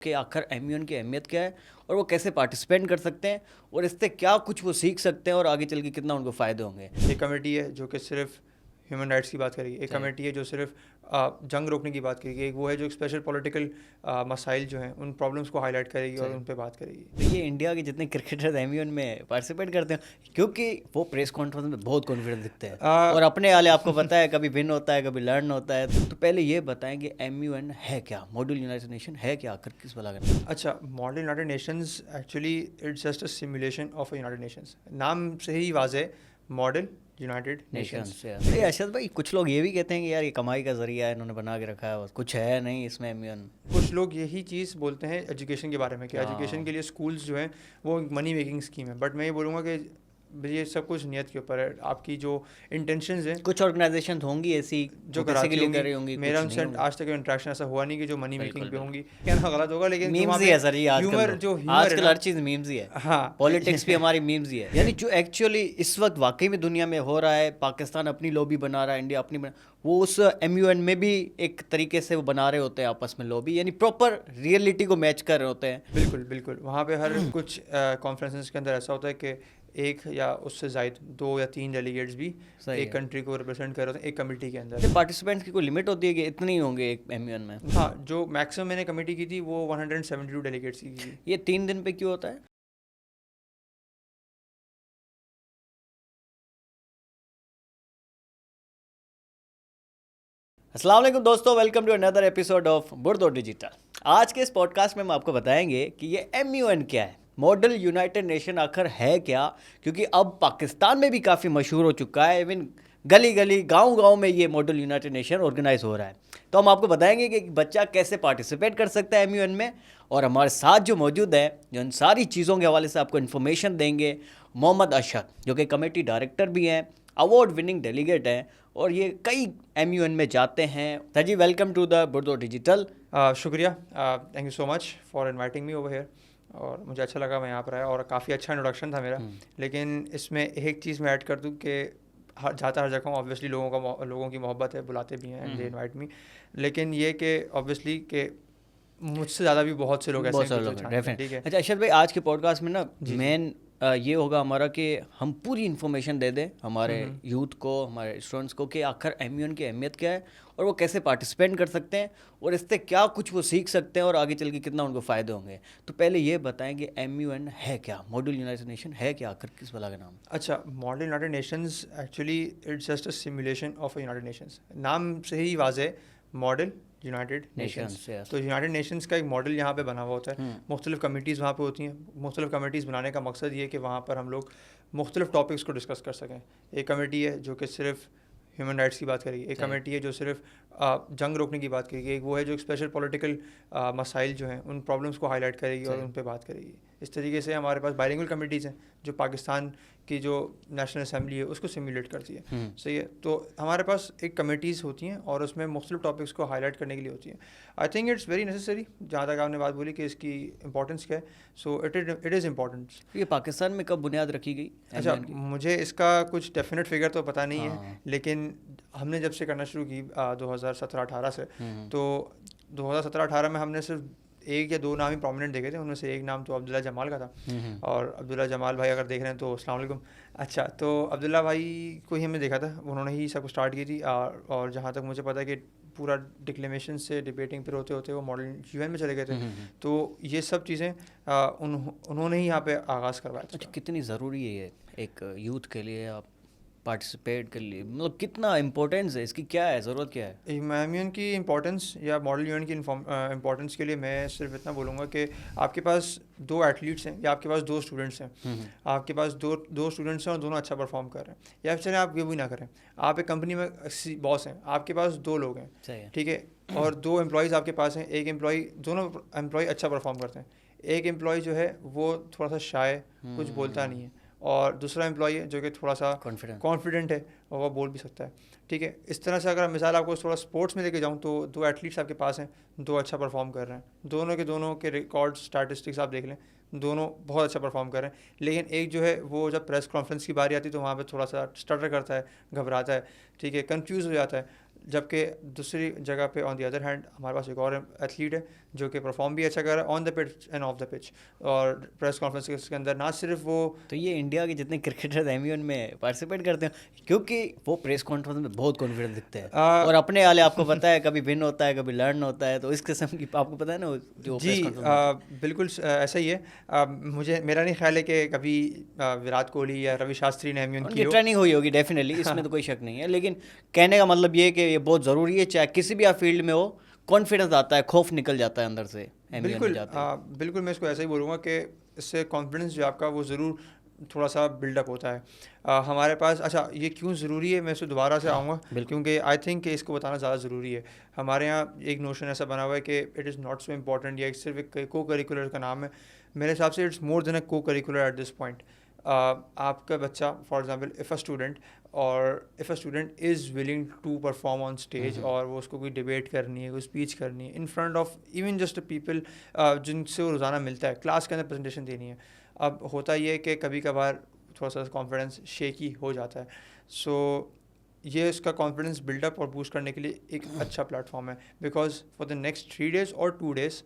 कि आखिर एमयूएन की अहमियत क्या है और वो कैसे पार्टिसिपेट कर सकते हैं और इससे क्या कुछ वो सीख सकते हैं और आगे चल के कितना उनको फ़ायदे होंगे। एक कमेटी है जो कि सिर्फ ह्यूमन राइट्स की बात करेगी, एक कमेटी है जो सिर्फ जंग रोकने की बात करेगी, एक वो है जो स्पेशल पॉलिटिकल मसाइल जो हैं उन प्रॉब्लम्स को हाईलाइट करेगी और उन पे बात करेगी। तो ये इंडिया के जितने क्रिकेटर्स एमयूएन में पार्टिसिपेट करते हैं क्योंकि वो प्रेस कॉन्फ्रेंस में बहुत कॉन्फिडेंस दिखते हैं और अपने वाले आपको पता है कभी विन होता है कभी लर्न होता है। तो पहले ये बताएं कि एमयूएन है क्या, मॉड्यूल यूनाइटेड नेशन है क्या, आखिर किस भला का। अच्छा, model United Nations actually it's just a simulation of United Nations. नाम से ही वाज़ेह, मॉडल यूनाइटेड नेशंस। ये अरशद भाई, कुछ लोग ये भी कहते हैं कि यार ये कमाई का जरिया है, इन्होंने बना के रखा है, बस कुछ है नहीं इसमें एमयूएन। कुछ लोग यही चीज़ बोलते हैं एजुकेशन के बारे में कि हाँ। एजुकेशन के लिए स्कूल्स जो हैं वो मनी मेकिंग स्कीम है, बट मैं ये बोलूँगा कि ये सब कुछ नियत के ऊपर है, आपकी जो इंटेंशंस हैं। कुछ ऑर्गेनाइजेशन होंगी ऐसी जो पैसे के लिए कराती कर रही होंगी, मेरा कुछ उनसे नहीं होंगी। आज तक इंटरेक्शन ऐसा हुआ नहीं कि जो मनी बिल्कुल, मेकिंग पे होंगी, कहना गलत होगा, लेकिन जो मीम्स वहाँ ही पे है सर, ये ह्यूमर आजकल जो तो। ह्यूमर है आजकल ना, हर चीज़ मीम्स ही है। हाँ पॉलिटिक्स भी हमारी मीम्स ही है, यानी जो एक्चुअली इस वक्त वाकई में दुनिया में हो रहा है, पाकिस्तान अपनी लॉबी बना रहा है, इंडिया अपनी बना, वो उस एमयूएन में भी एक तरीके से वो बना रहे होते हैं आपस में लॉबी, यानी प्रॉपर रियलिटी को मैच कर रहे होते हैं। बिल्कुल बिल्कुल। वहाँ पे हर कुछ कॉन्फ्रेंसेस के अंदर ऐसा होता है कि एक या उससे ज़ायद 2 या 3 डेलीगेट्स भी एक कंट्री को रिप्रेजेंट कर रहे होते हैं एक कमेटी के अंदर। पार्टिसिपेंट्स की कोई लिमिट होती है कि इतने ही होंगे एक एमयूएन में? हाँ, जो मैक्सिमम मैंने कमेटी की थी वो 172 डेलीगेट्स की थी। ये 3 दिन पे क्यों होता है? अस्सलाम वालेकुम दोस्तों, welcome to another episode of Burdo Digital. आज के इस पॉडकास्ट में हम आपको बताएंगे कि ये एमयूएन क्या है, मॉडल यूनाइटेड नेशन आखिर है क्या, क्योंकि अब पाकिस्तान में भी काफ़ी मशहूर हो चुका है, इवन गली गली गांव-गांव में ये मॉडल यूनाइटेड नेशन ऑर्गेनाइज हो रहा है। तो हम आपको बताएंगे कि बच्चा कैसे पार्टिसिपेट कर सकता है एमयूएन में, और हमारे साथ जो मौजूद है जो इन सारी चीज़ों के हवाले से आपको इन्फॉर्मेशन देंगे, मोहम्मद अशहद जो कि कमेटी डायरेक्टर भी हैं, अवार्ड विनिंग डेलीगेट हैं और ये कई एमयूएन में जाते हैं। Sir ji, welcome to the Burdo Digital. शुक्रिया, thank you so much for inviting me over here, और मुझे अच्छा लगा मैं यहाँ पर आया और काफ़ी अच्छा इंट्रोडक्शन था मेरा। लेकिन इसमें एक चीज़ मैं ऐड कर दूँ कि जाता हर जगह ऑब्वियसली लोगों की मोहब्बत है, बुलाते भी हैं, दे इनवाइट मी, लेकिन ये कि ऑब्वियसली कि मुझसे ज़्यादा भी बहुत से लोग ऐसे हैं। ठीक है। अच्छा अशरफ भाई, आज के पॉडकास्ट में ना मेन ये होगा हमारा कि हम पूरी इन्फॉर्मेशन दे दें हमारे यूथ को, हमारे स्टूडेंट्स को कि आखिर एमयूएन की अहमियत क्या है और वो कैसे पार्टिसिपेट कर सकते हैं और इससे क्या कुछ वो सीख सकते हैं और आगे चल के कितना उनको फ़ायदे होंगे। तो पहले ये बताएं कि एमयूएन है क्या, मॉडल यूनाइटेड नेशन है क्या, आखिर किस भला का नाम? अच्छा, model United Nations actually it's just a simulation of United Nations. नाम से ही वाज़ेह, मॉडल यूनाइटेड नेशंस। तो यूनाइटेड नेशंस का एक मॉडल यहाँ पे बना हुआ होता है, मुख्तलिफ कमिटीज़ वहाँ पे होती हैं। मुख्तलिफ कमिटीज़ बनाने का मकसद ये है कि वहाँ पर हम लोग मुख्तलिफ टॉपिक्स को डिस्कस कर सकें। एक कमेटी है जो कि सिर्फ ह्यूमन राइट्स की बात करेगी, एक कमेटी है जो सिर्फ जंग रोकने की बात करेगी, एक वो है जो स्पेशल पॉलिटिकल मसाइल जो हैं उन प्रॉब्लम्स को हाईलाइट करेगी और उन पे बात करेगी। इस तरीके से हमारे पास बाइलिंगुअल कमिटीज़ हैं जो पाकिस्तान की जो नेशनल असेंबली है उसको सिमुलेट करती है। सही है। तो हमारे पास एक कमेटीज़ होती हैं और उसमें मुख्तलिफ टॉपिक्स को हाईलाइट करने के लिए होती हैं। I think it's very necessary. जहाँ तक आपने बात बोली कि इसकी इंपॉर्टेंस क्या है, सो इट इज़ इम्पॉर्टेंस। ये पाकिस्तान में कब बुनियाद रखी गई? अच्छा, मुझे इसका कुछ डेफिनेट फिगर तो पता नहीं है, लेकिन हमने जब से करना शुरू की 2017-18 से, तो 2017-18 में हमने सिर्फ 1 या 2 नाम ही प्रोमिनेंट देखे थे। उनमें से एक नाम तो अब्दुल्ला जमाल का था, और अब्दुल्ला जमाल भाई अगर देख रहे हैं तो अस्सलाम वालेकुम। अच्छा, तो अब्दुल्ला भाई को ही हमने देखा था, उन्होंने ही सब स्टार्ट की थी, और जहाँ तक मुझे पता है कि पूरा डिक्लेमेशन से डिबेटिंग पर होते होते वो मॉडल यूएन में चले गए थे। तो ये सब चीज़ें उन्होंने ही यहाँ पे आगाज़ करवाया। अच्छा, कितनी ज़रूरी है ये एक यूथ के लिए, आप पार्टिसिपेट के लिए, मतलब कितना इम्पोर्टेंस है इसकी, क्या है ज़रूरत, क्या है? एमयूएन की इंपॉर्टेंस या मॉडल यूएन की इंपॉर्टेंस के लिए मैं सिर्फ इतना बोलूँगा कि आपके पास 2 एथलीट्स हैं या आपके पास 2 स्टूडेंट्स हैं, आपके पास दो स्टूडेंट्स हैं और दोनों अच्छा परफॉर्म कर रहे हैं, या फिर चले आप ये भी ना करें, आप एक कंपनी में बॉस हैं, आपके पास 2 लोग हैं, ठीक है, और 2 एम्प्लॉयज़ आपके पास हैं। एक एम्प्लॉय, दोनों एम्प्लॉय अच्छा परफॉर्म करते हैं, एक एम्प्लॉय जो है वो थोड़ा सा शाय, कुछ बोलता नहीं है, और दूसरा एम्प्लॉय है जो कि थोड़ा सा कॉन्फिडेंट है और वह बोल भी सकता है। ठीक है। इस तरह से अगर मिसाल आपको थोड़ा स्पोर्ट्स में लेके जाऊँ तो 2 एथलीट्स आपके पास हैं, 2 अच्छा परफॉर्म कर रहे हैं, दोनों के रिकॉर्ड स्टैटिस्टिक्स आप देख लें, दोनों बहुत अच्छा परफॉर्म कर रहे हैं, लेकिन एक जो है वो जब प्रेस कॉन्फ्रेंस की बारी आती है तो वहाँ पे थोड़ा सा स्टटर करता है, घबराता है, ठीक है, कंफ्यूज हो जाता है। जबकि दूसरी जगह पे ऑन दी अदर हैंड हमारे पास एक और एथलीट है जो कि परफॉर्म भी अच्छा कर रहा है on the pitch end of the pitch. और प्रेस कॉन्फ्रेंस के अंदर ना सिर्फ वो, तो ये इंडिया के जितने क्रिकेटर्स एमयूएन में पार्टिसिपेट करते हैं, क्योंकि वो प्रेस कॉन्फ्रेंस में बहुत कॉन्फिडेंट दिखते हैं और अपने वाले आपको पता है कभी विन होता है कभी लर्न होता है, तो इस किस्म की आपको पता है ना जो जी बिल्कुल ऐसा ही है। मुझे मेरा नहीं ख्याल है कि कभी विराट कोहली या रवि शास्त्री ने एमयूएन की ट्रेनिंग हुई होगी डेफिनेटली, इसमें तो कोई शक नहीं है, लेकिन कहने का मतलब ये है कि ये बहुत ज़रूरी है, चाहे किसी भी आप फील्ड में हो, कॉन्फिडेंस आता है, खौफ निकल जाता है अंदर से। बिल्कुल बिल्कुल मैं इसको ऐसा ही बोलूँगा कि इससे कॉन्फिडेंस जो आपका वो ज़रूर थोड़ा सा बिल्डअप होता है। हमारे पास अच्छा ये क्यों ज़रूरी है मैं इसको दोबारा से आऊँगा, क्योंकि आई थिंक कि इसको बताना ज़्यादा ज़रूरी है। हमारे यहाँ एक नोशन ऐसा बना हुआ है कि it is not so important, या सिर्फ एक को करिकुलर का नाम है। मेरे हिसाब से इट्स मोर देन अ को करिकुलर एट दिस पॉइंट। आपका बच्चा for example if a student is willing to perform on stage, और वो उसको कोई डिबेट करनी है, कोई स्पीच करनी है in front of even just people जिनसे वो रोज़ाना मिलता है, क्लास के अंदर प्रेजेंटेशन देनी है। अब होता ये है कि कभी कभार थोड़ा सा कॉन्फिडेंस शेकी हो जाता है। सो ये इसका कॉन्फिडेंस बिल्डअप और बूस्ट करने के लिए एक अच्छा प्लेटफॉर्म है, because for the next 3 days और 2 days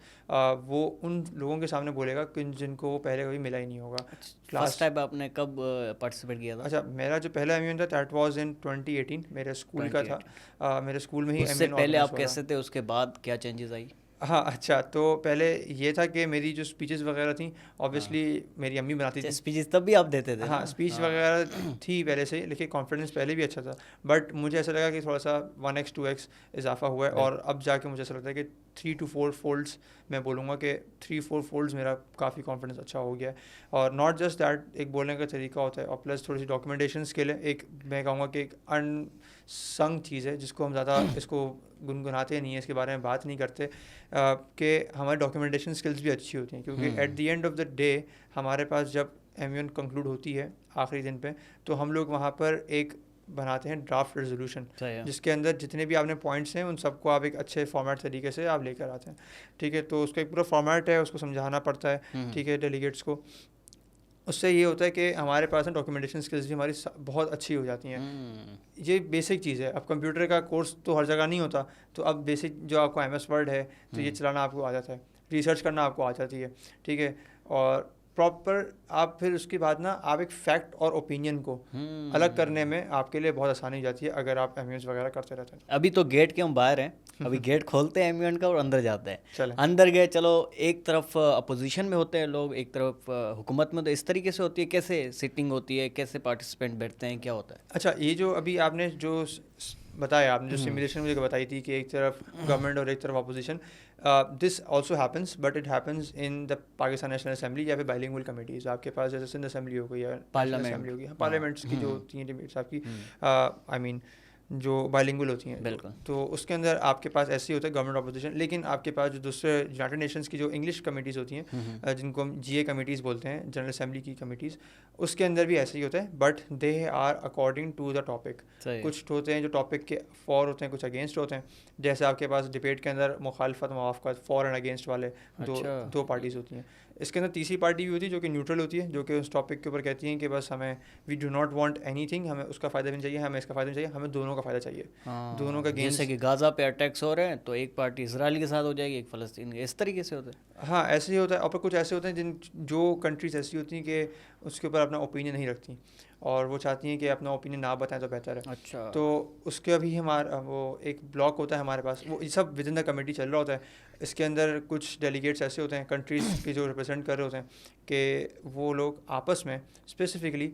वो उन लोगों के सामने बोलेगा जिनको वो पहले कभी मिला ही नहीं होगा। फर्स्ट टाइम आपने कब पार्टिसिपेट किया था? अच्छा मेरा जो पहला एमयूएन था दैट वाज इन 2018, मेरे स्कूल का था। मेरे स्कूल में ही उससे पहले आप कैसे थे, उसके बाद क्या चेंजेस आई? हाँ अच्छा, तो पहले ये था कि मेरी जो स्पीचेस वगैरह थी ऑब्वियसली मेरी अम्मी बनाती थी। स्पीचेस तब भी आप देते थे? हाँ स्पीच वगैरह थी पहले से, लेकिन कॉन्फिडेंस पहले भी अच्छा था, बट मुझे ऐसा लगा कि थोड़ा सा 1x 2x इजाफा हुआ है, और अब जाके मुझे ऐसा लगता है कि 3 to 4 folds मैं बोलूँगा कि 3-4 folds मेरा काफ़ी कॉन्फिडेंस अच्छा हो गया है। और नॉट जस्ट दैट, एक बोलने का तरीका होता है, और प्लस थोड़ी सी डॉक्यूमेंटेशन स्किल है। एक मैं कहूँगा कि एक अनसंग चीज़ है जिसको हम ज़्यादा इसको गुनगुनाते नहीं है, इसके बारे में बात नहीं करते, कि हमारी डॉक्यूमेंटेशन स्किल्स भी अच्छी होती हैं, क्योंकि at the end of the day हमारे पास जब एमयूएन कंक्लूड होती है आखिरी दिन पे, तो हम लोग वहाँ पर एक बनाते हैं ड्राफ्ट रेजोल्यूशन, जिसके अंदर जितने भी आपने पॉइंट्स हैं उन सबको आप एक अच्छे फॉर्मेट तरीके से आप लेकर आते हैं। ठीक है, तो उसका एक पूरा फॉर्मेट है, उसको समझाना पड़ता है, ठीक है, डेलीगेट्स को। उससे ये होता है कि हमारे पास ना डॉक्यूमेंटेशन स्किल्स भी हमारी बहुत अच्छी हो जाती हैं। ये बेसिक चीज़ है। अब कंप्यूटर का कोर्स तो हर जगह नहीं होता, तो अब बेसिक जो आपको MS वर्ड है तो ये चलाना आपको आ जाता है, रिसर्च करना आपको आ जाती है, ठीक है, और प्रॉपर आप फिर उसके बाद ना आप एक फैक्ट और ओपिनियन को अलग करने में आपके लिए बहुत आसानी हो जाती है अगर आप एमयूएन वगैरह करते रहते हैं। अभी तो गेट के हम बाहर हैं, अभी गेट खोलते हैं एमयूएन का और अंदर जाते हैं। चलें, अंदर गए, चलो एक तरफ अपोजिशन में होते हैं लोग, एक तरफ हुकूमत में, तो इस तरीके से होती है, कैसे सिटिंग होती है, कैसे पार्टिसिपेंट बैठते हैं, क्या होता है? अच्छा ये जो अभी आपने जो बताया, आपने जो सिमुलेशन मुझे बताई थी कि एक तरफ गवर्नमेंट और एक तरफ opposition, this also happens, but it happens in the Pakistan national assembly या फिर बाइलिंगुअल कमिटीज़। आपके पास जैसे सिंध असेंबली हो गई या पार्लियामेंट असेंबली हो गई, पार्लियामेंट्स की जो होती हैं डिबेट्स आपकी, आई मीन जो बाइलिंगुअल होती हैं, बिल्कुल, तो उसके अंदर आपके पास ऐसे ही होता है गवर्नमेंट अपोजिशन। लेकिन आपके पास जो दूसरे यूनाइटेड नेशंस की जो इंग्लिश कमिटीज़ होती हैं, जिनको हम GA कमिटीज़ बोलते हैं, जनरल असेंबली की कमिटीज़, उसके अंदर भी ऐसे ही होता है, but they are according to the topic. कुछ होते हैं जो टॉपिक के फॉर होते हैं, कुछ अगेंस्ट होते हैं। जैसे आपके पास डिबेट के अंदर मुखालफत मुवाफ़क़त, फॉर एंड अगेंस्ट वाले दो पार्टीज़ होती हैं। इसके अंदर तीसरी पार्टी भी होती है जो कि न्यूट्रल होती है, जो कि उस टॉपिक के ऊपर कहती हैं कि बस हमें we do not want anything, हमें उसका फ़ायदा भी नहीं चाहिए, हमें इसका फ़ायदा नहीं चाहिए, हमें दोनों का फ़ायदा चाहिए, दोनों का गेन। जैसे कि गाज़ा पे अटैक्स हो रहे हैं तो एक पार्टी इजराइल के साथ हो जाएगी, एक फ़लस्तीन के, इस तरीके से होता है। हाँ ऐसे ही होता है। और कुछ ऐसे होते हैं जो कंट्रीज़ ऐसी होती हैं कि उसके ऊपर अपना ओपिनियन नहीं रखती और वो चाहती हैं कि अपना ओपिनियन ना बताएं तो बेहतर है। अच्छा, तो उसके अभी हमारा वो एक ब्लॉक होता है हमारे पास, वो ये सब विद इन द कमेटी चल रहा होता है। इसके अंदर कुछ डेलीगेट्स ऐसे होते हैं कंट्रीज़ के जो रिप्रेजेंट कर रहे होते हैं कि वो लोग आपस में स्पेसिफिकली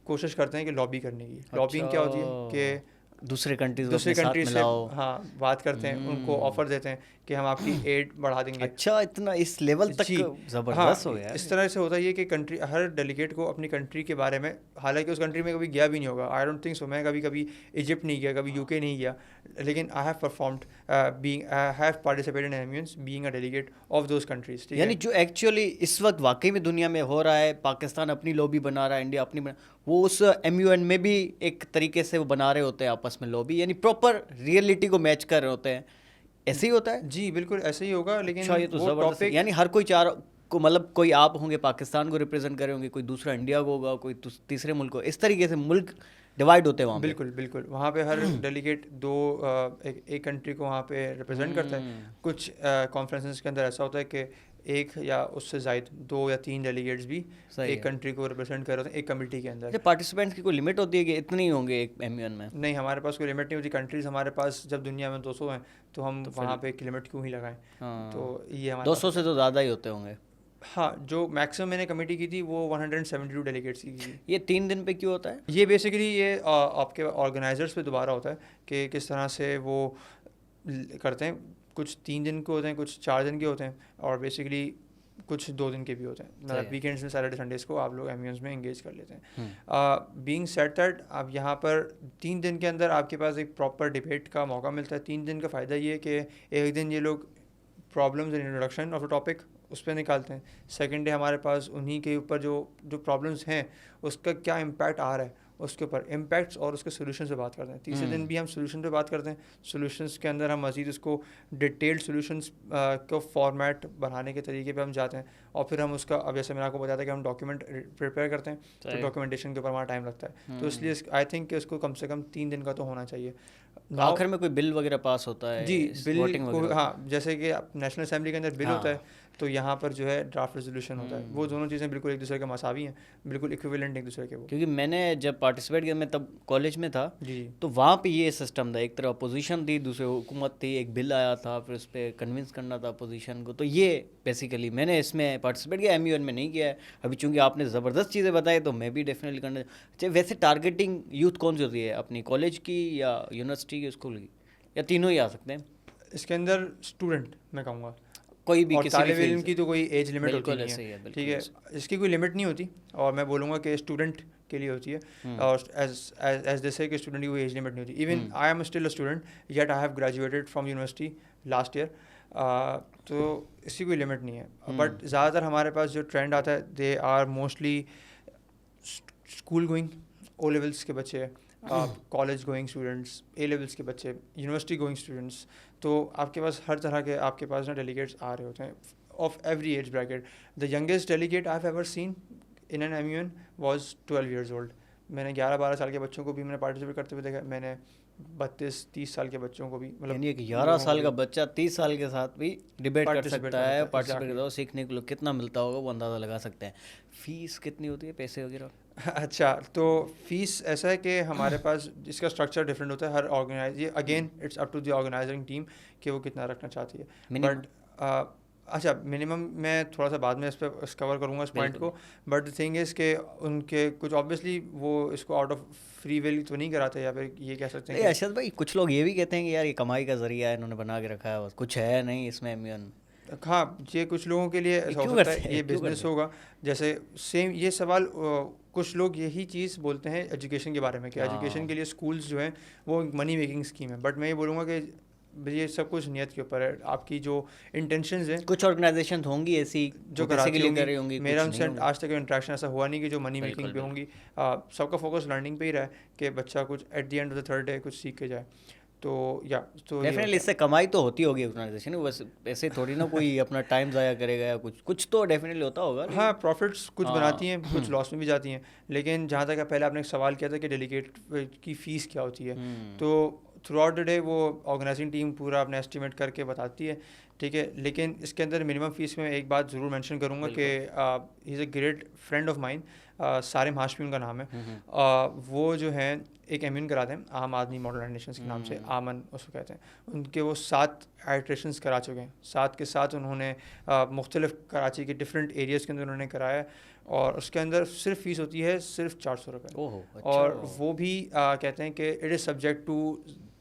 कोशिश करते हैं कि लॉबी करने की। लॉबिंग क्या होती है कि दूसरे कंट्रीज से हाँ बात करते हैं, उनको ऑफर देते हैं कि हम आपकी एड बढ़ा देंगे। अच्छा, इतना इस लेवल तक ज़बरदस्त हो गया। इस तरह से होता है ये कि कंट्री, हर डेलीगेट को अपनी कंट्री के बारे में, हालांकि उस कंट्री में कभी गया भी नहीं होगा, आई डोंट थिंक सो, मैं कभी इजिप्ट नहीं गया, कभी UK नहीं गया, लेकिन I have performed I have participated in MUNs being a delegate of those countries. यानी जो एक्चुअली इस वक्त वाकई में दुनिया में हो रहा है, पाकिस्तान अपनी लॉबी बना रहा है, इंडिया अपनी बना, वो उस एमयूएन में भी एक तरीके से वो बना रहे होते हैं आपस में लॉबी, यानी प्रॉपर रियलिटी को मैच कर रहे होते हैं। ऐसे ही होता है? जी बिल्कुल ऐसे ही होगा। लेकिन अच्छा, ये तो ज़बरदस्त है। यानी हर कोई चार को, मतलब कोई आप होंगे पाकिस्तान को रिप्रेजेंट कर रहे होंगे, कोई दूसरा इंडिया को होगा, कोई तीसरे मुल्क को, इस तरीके से मुल्क डिवाइड होते हैं वहाँ पे। बिल्कुल बिल्कुल, वहाँ पे हर डेलीगेट एक कंट्री को वहाँ पे रिप्रेजेंट करता है। कुछ कॉन्फ्रेंसेस के अंदर ऐसा होता है कि एक या उससे ज़ायद 2 या 3 डेलीगेट्स भी एक कंट्री को रिप्रेजेंट कर रहे होते हैं एक कमेटी के अंदर। पार्टिसिपेंट्स की कोई लिमिट होती है कि इतने ही होंगे एक MUN में? नहीं, हमारे पास कोई लिमिट नहीं होती। कंट्रीज़ हमारे पास जब दुनिया में 200 हैं तो हम वहाँ पे एक लिमिट क्यों ही लगाएं। तो ये हमारे 200 से तो ज़्यादा ही होते होंगे। हाँ, जो मैक्सिमम मैंने कमेटी की थी वो 172 डेलीगेट्स की थी। ये 3 दिन पे क्यों होता है? ये बेसिकली ये आपके ऑर्गेनाइजर्स पे दोबारा होता है कि किस तरह से वो करते हैं। कुछ 3 दिन के होते हैं, कुछ 4 दिन के होते हैं, और बेसिकली कुछ 2 दिन के भी होते हैं। मतलब वीकेंड्स में सैटरडे संडेज़ को आप लोग MUNs में एंगेज कर लेते हैं। बीइंग सेड दैट, अब यहाँ पर 3 दिन के अंदर आपके पास एक प्रॉपर डिबेट का मौका मिलता है। 3 दिन का फ़ायदा ये है कि एक दिन ये लोग problems and introduction of the topic उस पर निकालते हैं। सेकेंड डे हमारे पास उन्हीं के ऊपर जो प्रॉब्लम्स हैं उसका क्या इम्पैक्ट आ रहा है उसके ऊपर इम्पैक्ट्स और उसके सोल्यूशन पे बात करते हैं। तीसरे दिन भी हम सोल्यूशन पे बात करते हैं। सोल्यूशंस के अंदर हम मज़ीद उसको डिटेल्ड सोल्यूशंस को फॉर्मेट बनाने के तरीके पे हम जाते हैं, और फिर हम उसका, अब जैसे मैंने आपको बताया था कि हम डॉक्यूमेंट प्रिपेयर करते हैं, तो डॉक्यूमेंटेशन के ऊपर हमारा टाइम लगता है। तो इसलिए आई थिंक कि उसको कम से कम 3 दिन का तो होना चाहिए। आखिर में कोई बिल वगैरह पास होता है? जी, बिल को, हाँ, जैसे कि नेशनल असेंबली के अंदर बिल होता है, तो यहाँ पर जो है ड्राफ्ट रेजोल्यूशन होता है। वो दोनों चीज़ें बिल्कुल एक दूसरे के मसावी हैं, बिल्कुल इक्विवेलेंट एक दूसरे के। वो क्योंकि मैंने जब पार्टिसिपेट किया, मैं तब कॉलेज में था जी, तो वहाँ पे ये सिस्टम था, एक तरह अपोजिशन थी, दूसरी हुकूमत थी, एक बिल आया था, फिर उस पर कन्विंस करना था अपोजिशन को। तो ये बेसिकली मैंने इसमें पार्टिसिपेट किया, MUN में नहीं किया है अभी। चूँकि आपने ज़बरदस्त चीज़ें बताई तो मैं भी डेफिनेटली करना। अच्छा, वैसे टारगेटिंग यूथ कौन सी होती है, अपनी कॉलेज की या यूनिवर्सिटी की, स्कूल की, या तीनों ही आ सकते हैं? इसके अंदर स्टूडेंट मैं कहूँगा, कोई भी, और किसी तालिब भी इल्म की तो कोई एज लिमिट होती नहीं है, है, ठीक है, इसकी कोई लिमिट नहीं होती, और मैं बोलूँगा कि स्टूडेंट के लिए होती है। और एज दे से कि स्टूडेंट की कोई एज लिमिट नहीं होती। Even I am still a student, yet I have graduated from university last year. तो इसकी कोई लिमिट नहीं है। बट ज़्यादातर हमारे पास जो ट्रेंड आता है, they are mostly school going, O levels के बच्चे, college going students, A levels के बच्चे, यूनिवर्सिटी गोइंग स्टूडेंट्स। तो आपके पास हर तरह के आपके पास ना डेलीगेट्स आ रहे होते हैं of every age bracket. The youngest delegate I have ever seen in an MUN was 12 years old। मैंने 11-12 साल के बच्चों को भी मैंने पार्टिसिपेट करते हुए देखा। मैंने 32-30 साल के बच्चों को भी, मतलब 11 साल का बच्चा 30 साल के साथ भी डिबेट कर सकता है, पार्टिसिपेट करता है, सीखने को कितना मिलता होगा वो अंदाज़ा लगा सकते हैं। फीस कितनी होती है, पैसे वगैरह? अच्छा, तो फीस ऐसा है कि हमारे पास इसका स्ट्रक्चर डिफरेंट होता है। हर ऑर्गेनाइज, ये again it's up to the organising team कि वो कितना रखना चाहती है। बट अच्छा, मिनिमम मैं थोड़ा सा बाद में इस पर कवर करूँगा इस पॉइंट को। बट द थिंग इज़ कि उनके कुछ ऑब्वियसली वो इसको आउट ऑफ फ्री विल तो नहीं कराते, या फिर ये कह सकते हैं अरशद भाई, कुछ लोग ये भी कहते हैं कि यार ये कमाई का जरिया है, इन्होंने बना के रखा है, बस कुछ है नहीं इसमें MUN। हाँ, ये कुछ लोगों के लिए ऐसा हो सकता है, ये बिजनेस होगा। जैसे सेम ये सवाल कुछ लोग यही चीज़ बोलते हैं एजुकेशन के बारे में, कि एजुकेशन के लिए स्कूल्स जो हैं वो मनी मेकिंग स्कीम है। बट मैं ये बोलूँगा कि ये सब कुछ नियत के ऊपर है, आपकी जो इंटेंशंस हैं। कुछ ऑर्गेनाइजेशन होंगी ऐसी जो कराती होंगी, मेरा उनसे आज तक इंटरेक्शन ऐसा हुआ नहीं कि जो मनी मेकिंग पे होंगी। सबका फोकस लर्निंग पे ही रहा है कि बच्चा कुछ at the end of the third day कुछ सीख के जाए। तो डेफिनेटली इससे कमाई तो होती होगी ऑर्गेनाइजेशन, बस ऐसे थोड़ी ना कोई अपना टाइम ज़ाया करेगा, या कुछ तो डेफिनेटली होता होगा। हाँ, प्रॉफिट्स कुछ बनाती हैं, कुछ लॉस में भी जाती हैं। लेकिन जहाँ तक पहले आपने एक सवाल किया था कि डेलीगेट की फ़ीस क्या होती है, तो थ्रू आउट द डे वो ऑर्गेनाइजिंग टीम पूरा अपना एस्टिमेट करके बताती है, ठीक है। लेकिन इसके अंदर मिनिमम फ़ीस में एक बात ज़रूर मेंशन करूँगा कि he is a great friend of mine, Sarim Hashmi उनका नाम है। वो जो है एक MUN कराते हैं, आम आदमी मॉडल ऑर्गेनाइजेशन के नाम से, आमन उसको कहते हैं। उनके वो 7 आइट्रेशंस करा चुके हैं। 7 के साथ उन्होंने मुख्तलिफ कराची के डिफरेंट एरियाज़ के अंदर उन्होंने कराया, और उसके अंदर सिर्फ फ़ीस होती है सिर्फ 400 रुपये। और वो भी कहते हैं कि it is subject to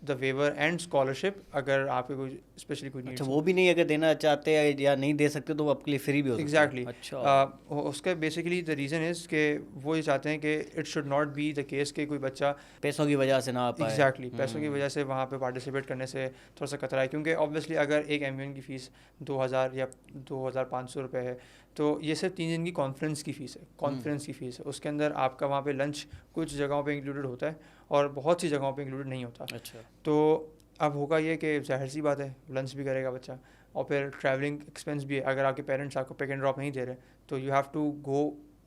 the waiver and scholarship, अगर आपके कोई स्पेशली कोई नीड्स। अच्छा, वो भी नहीं अगर देना चाहते हैं या नहीं दे सकते तो वो आपके लिए फ्री भी हो सकता है? एग्जैक्टली। अच्छा, उसका बेसिकली द रीज़न इज़ कि वो ये चाहते हैं कि it should not be the case कि कोई बच्चा पैसों की वजह से ना आ पाए। एग्जैक्टली, पैसों की वजह से वहाँ पे पार्टिसिपेट करने से थोड़ा सा खतरा है। क्योंकि ऑब्वियसली अगर एक MUN की फ़ीस 2000 या 2500 रुपये है, तो ये सिर्फ 3 दिन की कॉन्फ्रेंस की फ़ीस है, कॉन्फ्रेंस की फ़ीस है। उसके अंदर आपका वहाँ पे लंच कुछ जगहों पे इंक्लूडेड होता है और बहुत सी जगहों पे इंक्लूडेड नहीं होता। अच्छा, तो अब होगा ये कि जाहिर सी बात है लंच भी करेगा बच्चा, और फिर ट्रैवलिंग एक्सपेंस भी है। अगर आपके पेरेंट्स आपको पिक एंड ड्रॉप नहीं दे रहे, तो you have to go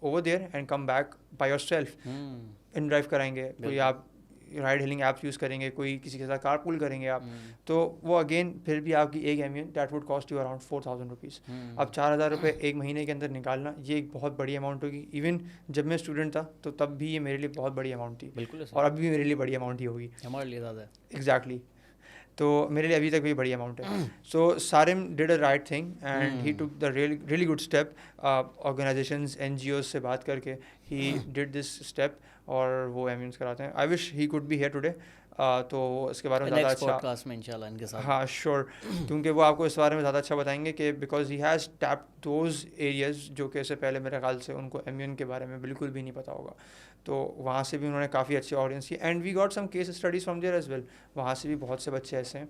over there and come back by yourself. इन ड्राइव कराएंगे, कोई आप राइड हेलिंग ऐप्स यूज़ करेंगे, कोई किसी के साथ कार पूल करेंगे आप, तो वो अगेन फिर भी आपकी एक MUN that would cost you around 4,000 rupees. अब 4,000 रुपये एक महीने के अंदर निकालना, ये एक बहुत बड़ी अमाउंट होगी। इवन जब मैं स्टूडेंट था तो तब भी ये मेरे लिए बहुत बड़ी अमाउंट थी, बिल्कुल, और अभी भी मेरे लिए बड़ी अमाउंट ही होगी, हमारे लिए ज़्यादा है। एग्जैक्टली। तो मेरे लिए अभी तक भी बड़ी अमाउंट है। So Sarim did a right thing and he took the really good step. Organisations, NGOs से बात करके ही डिड दिस स्टेप, और वो एम्यून्स कराते हैं। I wish he could be here today, तो इसके बारे में ज़्यादा अच्छा पॉडकास्ट में इंशाल्लाह इनके साथ, हाँ श्योर, क्योंकि वो आपको इस बारे में ज़्यादा अच्छा बताएंगे कि because he has tap those areas जो कि इससे पहले मेरे ख्याल से उनको एम्यून के बारे में बिल्कुल भी नहीं पता होगा। तो वहाँ से भी उन्होंने काफ़ी अच्छी ऑडियंस की, and we got some case studies from there as well. वहाँ से भी बहुत से बच्चे ऐसे हैं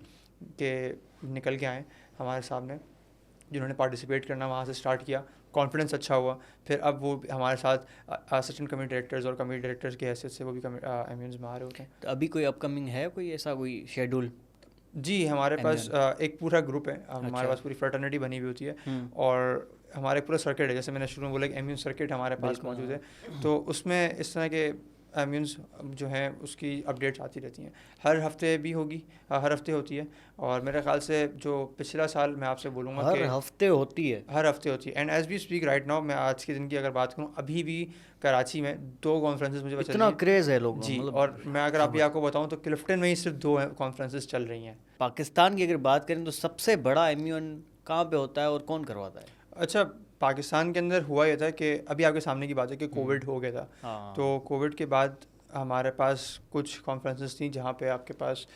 कि निकल के आए हमारे सामने, जिन्होंने पार्टिसिपेट करना वहाँ से स्टार्ट किया, कॉन्फिडेंस अच्छा हुआ, फिर अब वो हमारे साथ असिस्टेंट कमिटी डायरेक्टर्स और कमिटी डायरेक्टर्स की हैसियत से वो भी एम्यून्स में आ रहे होते हैं। तो अभी कोई अपकमिंग है, कोई ऐसा कोई शेड्यूल? जी, हमारे पास एक पूरा ग्रुप है, हमारे पास पूरी फ्रेटर्निटी बनी हुई होती है, और हमारे पूरा सर्किट है। जैसे मैंने शुरू में बोला कि एम्यून सर्किट हमारे पास मौजूद है, तो उसमें इस तरह के एम्यून्स जो हैं उसकी अपडेट्स आती रहती हैं, हर हफ्ते भी होगी, हर हफ्ते होती है। और मेरे ख्याल से जो पिछला साल मैं आपसे बोलूँगा हर हफ्ते होती है, हर हफ्ते होती है। And as we speak right now, मैं आज के दिन की अगर बात करूँ, अभी भी कराची में 2 कॉन्फ्रेंसेस मुझे पता इतना क्रेज़ है लोगों जी, और मैं अगर अभी आपको बताऊँ तो क्लिफ्टन में ही सिर्फ 2 कॉन्फ्रेंसेस चल रही हैं। पाकिस्तान की अगर बात करें तो सबसे बड़ा एम्यून कहाँ पे होता है और कौन करवाता है? अच्छा, पाकिस्तान के अंदर हुआ ये था कि अभी आपके सामने की बात है कि कोविड हो गया था, तो कोविड के बाद हमारे पास कुछ कॉन्फ्रेंसेस थी जहाँ पे आपके पास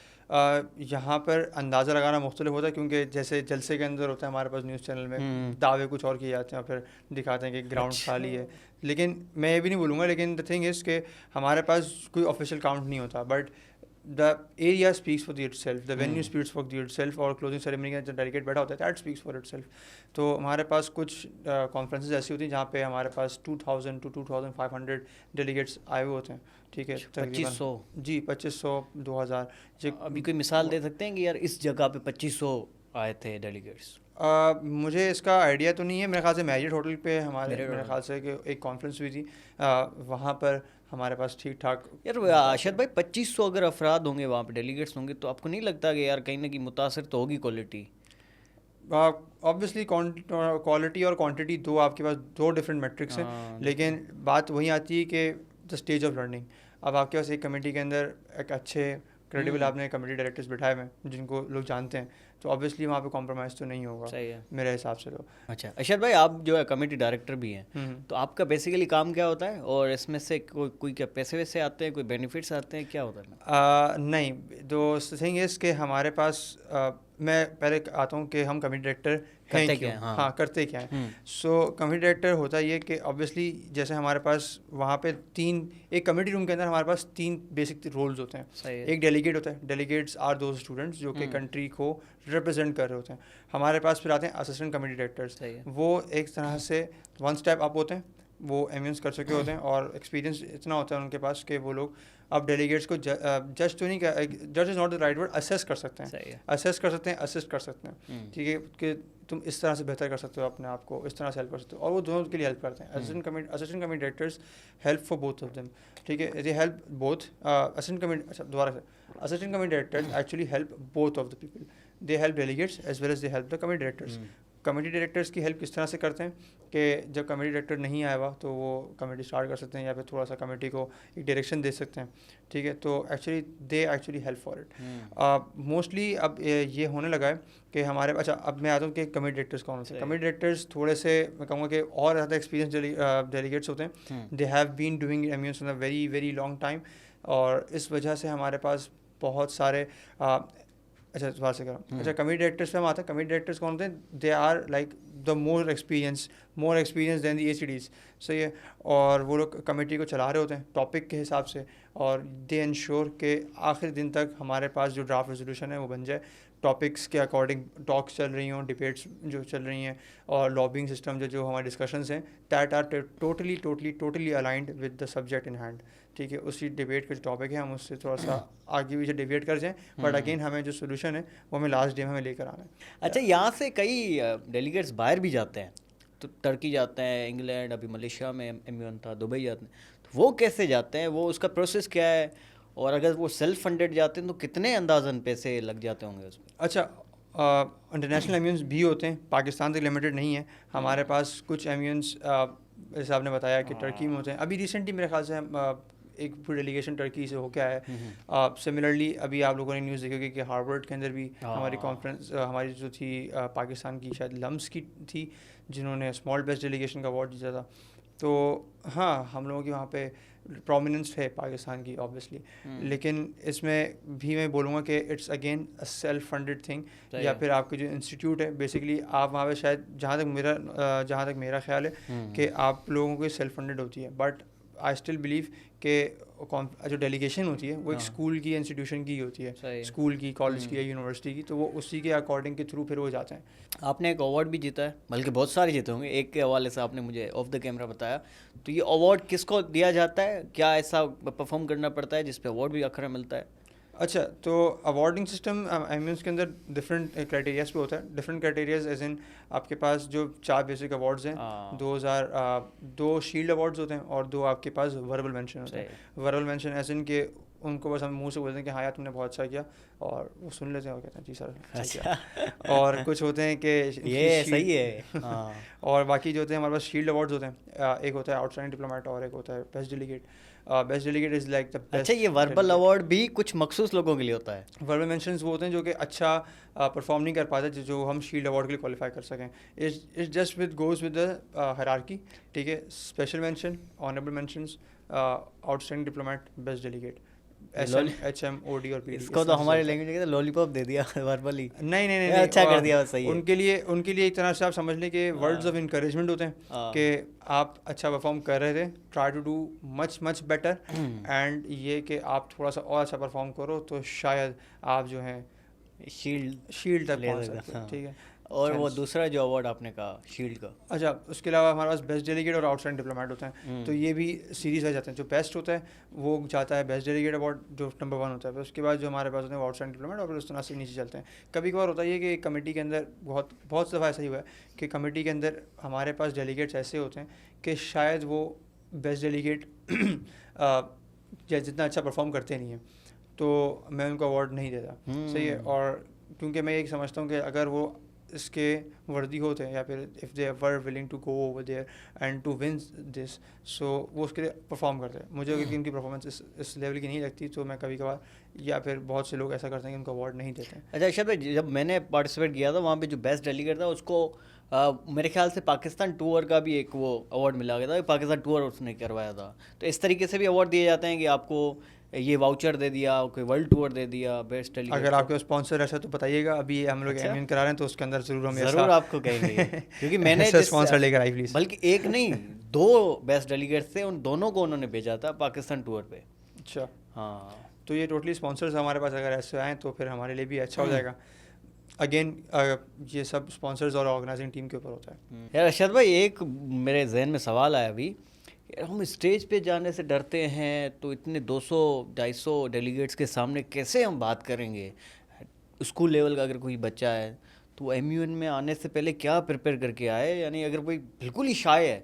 यहाँ पर अंदाज़ा लगाना मुख्तलिफ होता है, क्योंकि जैसे जलसे के अंदर होता है हमारे पास न्यूज़ चैनल में दावे कुछ और किए जाते हैं और फिर दिखाते हैं कि ग्राउंड खाली है। लेकिन मैं ये भी नहीं बोलूँगा, लेकिन द थिंग इज़ कि हमारे पास कोई ऑफिशियल काउंट नहीं होता, but the area speaks for itself, the venue speaks for itself, और क्लोजिंग सेरेमनी का जो डेलीगेट बैठा होता है दैट स्पीक्स फॉर itself। तो हमारे पास कुछ कॉन्फ्रेंसेस ऐसी होती हैं जहाँ पे हमारे पास 2000 to 2500 डेलीगेट्स आए हुए होते हैं, ठीक है, 2500 जी, 2500 2000। अभी कोई मिसाल दे सकते हैं कि यार इस जगह पे 2500 आए थे डेलीगेट्स? मुझे इसका आइडिया तो नहीं है, मेरे ख्याल से मैरियट होटल पे मेरे ख्याल से कि एक कॉन्फ्रेंस हुई थी, वहाँ पर हमारे पास ठीक ठाक। यार अरशद भाई, 2500 अगर अफराद होंगे वहाँ पे, डेलीगेट्स होंगे, तो आपको नहीं लगता कि यार कहीं ना कहीं मुतासर तो होगी क्वालिटी? ऑब्वियसली क्वालिटी और क्वांटिटी दो आपके पास 2 डिफरेंट मेट्रिक्स हैं, लेकिन बात वही आती है कि द स्टेज ऑफ लर्निंग। अब आपके पास एक कमेटी के अंदर एक अच्छे क्रेडिबल आपने कमेटी डायरेक्टर्स बिठाए हुए हैं जिनको लोग जानते हैं, तो ऑब्वियसली वहाँ पे कॉम्प्रोमाइज़ तो नहीं होगा। सही है मेरे हिसाब से तो। अच्छा अरशद भाई, आप जो है कमेटी डायरेक्टर भी हैं, तो आपका बेसिकली काम क्या होता है, और इसमें से कोई क्या पैसे वैसे आते हैं, कोई बेनिफिट्स आते हैं, क्या होता है? नहीं, दो थिंग इज़ कि हमारे पास मैं पहले आता हूँ कि हम कमेटी डायरेक्टर करते क्या हैं? हाँ, करते क्या हैं। सो कमेटी डायरेक्टर होता ये कि ऑब्वियसली जैसे हमारे पास वहाँ पे एक कमेटी रूम के अंदर हमारे पास 3 बेसिक रोल्स होते हैं। एक डेलीगेट होता है, डेलीगेट्स आर दो स्टूडेंट्स जो कि कंट्री को रिप्रेजेंट कर रहे होते हैं। हमारे पास फिर आते हैं असिस्टेंट कमेटी डायरेक्टर्स, वो एक तरह से 1 स्टेप अप होते हैं, वो एम्यून्स कर चुके होते हैं और एक्सपीरियंस इतना होता है उनके पास कि वो लोग अब डेलीगेट्स को जज तो नहीं, जज is not the right word, assess कर सकते हैं, असेस कर सकते हैं, असिस्ट कर सकते हैं, ठीक है, कि तुम इस तरह से बेहतर कर सकते हो अपने आप को, इस तरह से हेल्प कर सकते हो, और वो दोनों के लिए हेल्प करते हैं। Assistant committee directors help for both of them, ठीक है, they help both assistant committee directors actually help both of the people, they help delegates as well as they help the committee directors. Committee directors की help किस तरह से करते हैं कि जब कमेटी डायरेक्टर नहीं आया हुआ तो वो कमेटी स्टार्ट कर सकते हैं या फिर थोड़ा सा कमेटी को एक डायरेक्शन दे सकते हैं, ठीक है, तो they actually help for it. Mostly अब ये होने लगा है कि हमारे, अच्छा अब मैं आता हूँ कि कमेटी डायरेक्टर्स कौन होते हैं। कमेटी डायरेक्टर्स थोड़े से मैं कहूँगा कि और ज़्यादा एक्सपीरियंस डेलीगेट्स होते हैं, they have been doing MUNs for a very very long time, और इस वजह से हमारे पास बहुत सारे अच्छा बात से करो। अच्छा, कमेटी डायरेक्टर्स पे हम आते हैं। कमेटी डायरेक्टर्स कौन होते हैं? They are like the more experience than the ACDs, सही है, और वो लोग कमेटी को चला रहे होते हैं टॉपिक के हिसाब से, और दे इंश्योर के आखिर दिन तक हमारे पास जो ड्राफ्ट रेजोल्यूशन है वो बन जाए, टॉपिक्स के अकॉर्डिंग टॉक्स चल रही हों, डिबेट्स जो चल रही हैं, और लॉबिंग सिस्टम जो हमारे डिस्कशंस हैं, that are totally aligned with the subject in hand, ठीक है। उसी डिबेट का जो टॉपिक है हम उससे थोड़ा सा आगे पीछे डिबेट कर जाएं, बट अगेन हमें जो सोल्यूशन है वो हमें लास्ट डे में लेकर आना है। अच्छा, यहाँ से कई डेलीगेट्स बाहर भी जाते हैं, टर्की जाते हैं, इंग्लैंड, अभी मलेशिया में MUN था, दुबई जाते हैं, तो वो कैसे जाते हैं, वो उसका प्रोसेस क्या है, और अगर वो सेल्फ फंडेड जाते हैं तो कितने अंदाजन पैसे लग जाते होंगे उसमें? अच्छा, इंटरनेशनल एम्यून्स भी होते हैं, पाकिस्तान तक लिमिटेड नहीं है। हमारे पास कुछ एम्यून्स जैसे आपने बताया कि टर्की में होते हैं। अभी रिसेंटली मेरे ख्याल से एक पूरी डेलीगेशन टर्की से होके आया है। सिमिलरली अभी आप लोगों ने न्यूज़ देखी होगी कि हार्वर्ड के अंदर भी हमारी कॉन्फ्रेंस हमारी जो थी पाकिस्तान की शायद लम्स की थी, जिन्होंने स्मॉल बेस्ट डेलीगेशन का अवार्ड जीता था। तो हाँ, हम लोगों की वहाँ पे प्रोमिनेंस है पाकिस्तान की ऑब्वियसली, लेकिन इसमें भी मैं बोलूँगा कि it's again a self funded thing, या फिर आपके जो इंस्टीट्यूट है बेसिकली आप वहाँ पे शायद जहाँ तक मेरा ख्याल है कि आप लोगों की सेल्फ फंडेड होती है, बट आई स्टिल बिलीव कि जो डेलीगेशन होती है वो एक स्कूल की इंस्टीट्यूशन की होती है, स्कूल की, कॉलेज की या यूनिवर्सिटी की, तो वो उसी के अकॉर्डिंग के थ्रू फिर वो जाते हैं। आपने एक अवार्ड भी जीता है, बल्कि बहुत सारे जीते होंगे, एक के हवाले से आपने मुझे ऑफ द कैमरा बताया, तो ये अवार्ड किसको दिया जाता है, क्या ऐसा परफॉर्म करना पड़ता है जिस पे अवार्ड भी आखिर में मिलता है? अच्छा, तो अवार्डिंग सिस्टम एम्यून्स के अंदर डिफरेंट क्राइटेरियाज पे होता है। डिफरेंट क्राइटेरियाज एज इन आपके पास जो 4 बेसिक अवार्ड्स हैं, 2 शील्ड अवार्ड्स होते हैं और 2 आपके पास वर्बल मेंशन होते हैं। वर्बल मेंशन एज इन के उनको बस हम मुंह से बोलते हैं कि हाँ यार तुमने बहुत अच्छा किया, और वो सुन लेते हैं और कहते हैं जी सर अच्छा किया। और कुछ होते हैं कि ये सही है। और बाकी जो होते हैं हमारे पास शील्ड अवार्ड्स होते हैं, एक होता है आउटस्टैंडिंग डिप्लोमेट और एक होता है best delegate. Best delegate is like the best. अच्छा, ये वर्बल अवार्ड भी कुछ मखसूस लोगों के लिए होता है? वर्बल मेंशंस वो होते हैं जो कि अच्छा परफॉर्म नहीं कर पाते, जो हम शील्ड अवार्ड के लिए क्वालिफाई कर सकें। It's just with goes with the hierarchy, ठीक है। Special mention, honourable mentions, outstanding diplomat, best delegate, SM, HM, OD और PD। इसको तो हमारे लैंग्वेज में लॉलीपॉप दे दिया वर्बली। नहीं, अच्छा कर दिया, बस सही है। उनके लिए एक तरह से आप समझ लें कि वर्ड्स ऑफ इनकरेजमेंट होते हैं कि आप अच्छा परफॉर्म कर रहे थे, try to do much better, and ये कि आप थोड़ा सा और अच्छा परफॉर्म करो तो शायद आप जो हैं शील्ड तक पहुंच सकते हैं, ठीक है। और वो दूसरा जो अवार्ड आपने कहा शील्ड का, अच्छा, उसके अलावा हमारे पास बेस्ट डेलीगेट और आउटस्टैंडिंग डिप्लोमेट होते हैं, तो ये भी सीरीज आ जाते हैं। जो बेस्ट होता है वो जाता है बेस्ट डेलीगेट अवार्ड, जो नंबर 1 होता है, फिर उसके बाद जो हमारे पास होते हैं वो आउटस्टैंडिंग डिप्लोमेट, और फिर उस तरह से नीचे चलते हैं। कभी कभार होता है कि कमेटी के अंदर बहुत दफ़ा ऐसा ही हुआ है कि कमेटी के अंदर हमारे पास डेलीगेट्स ऐसे होते हैं कि शायद वो बेस्ट डेलीगेट जितना अच्छा परफॉर्म करते नहीं हैं, तो मैं उनको अवार्ड नहीं देता, सही है। और क्योंकि मैं ये समझता हूँ कि अगर वो इसके वर्दी होते हैं, या फिर if they were willing to go over there and to win this, so वो उसके लिए परफॉर्म करते हैं। मुझे अगर इनकी परफॉर्मेंस इस लेवल की नहीं लगती, तो मैं कभी कभार, या फिर बहुत से लोग ऐसा करते हैं कि उनको अवार्ड नहीं देते हैं। अच्छा अर्शद भाई, जब मैंने पार्टिसिपेट किया था वहाँ पे जो बेस्ट डेलीगेट था उसको मेरे ख्याल से पाकिस्तान टूर का भी एक वो अवार्ड मिला गया था, पाकिस्तान टूर उसने करवाया था। तो इस तरीके से भी अवार्ड दिए जाते हैं कि आपको ये वाउचर दे दिया, कोई वर्ल्ड टूर दे दिया बेस्ट डेलीगेट। अगर आपके स्पॉन्सर ऐसा तो बताइएगा, अभी हम लोग एमयून करा रहे हैं तो उसके अंदर ज़रूर आपको कहेंगे क्योंकि मैंने स्पॉन्सर लेकर आई प्लीज़। बल्कि एक नहीं 2 बेस्ट डेलीगेट्स थे, उन दोनों को उन्होंने भेजा था पाकिस्तान टूर पे। अच्छा, हाँ, तो ये टोटली स्पॉन्सर्स हमारे पास अगर ऐसे आएँ तो फिर हमारे लिए भी अच्छा हो जाएगा। अगेन ये सब स्पॉन्सर्स और ऑर्गेनाइजिंग टीम के ऊपर होता है। यार अर्शद भाई, एक मेरे जहन में सवाल आया अभी, हम स्टेज पे जाने से डरते हैं, तो इतने 200-250 डेलीगेट्स के सामने कैसे हम बात करेंगे? स्कूल लेवल का अगर कोई बच्चा है तो MUN में आने से पहले क्या प्रिपेयर करके आए? यानी अगर कोई बिल्कुल ही शाय है